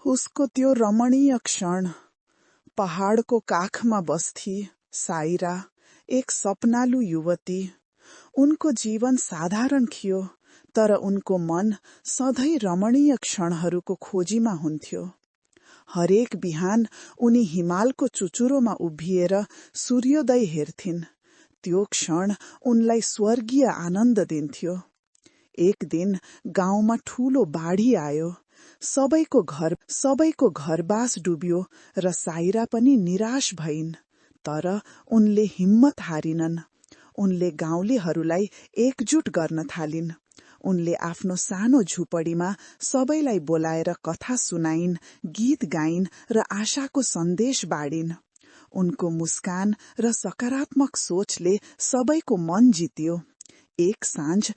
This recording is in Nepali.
उसको त्यो रमणीय क्षण। पहाडको काखमा बस्थी साइरा, एक सपनालु युवती। उनको जीवन साधारण थियो, तर उनको मन सधैँ रमणीय क्षणहरूको खोजीमा हुन्थ्यो। हरेक बिहान उनी हिमालको चुचुरोमा उभिएर सूर्योदय हेर्थिन्। त्यो क्षण उनलाई स्वर्गीय आनन्द दिन्थ्यो। एक दिन गाउँमा ठूलो बाढी आयो। सबैको घरबास डुब्यो र साइरा पनि निराश भइन्। तर उनले हिम्मत हारिनन्। उनले गाउँलेहरूलाई एकजुट गर्न थालिन्। उनले आफ्नो सानो झुपडीमा सबैलाई बोलाएर कथा सुनाइन्, गीत गाइन् र आशाको सन्देश बाँडिन्। उनको मुस्कान र सकारात्मक सोचले सबैको मन जित्यो। एक साँझ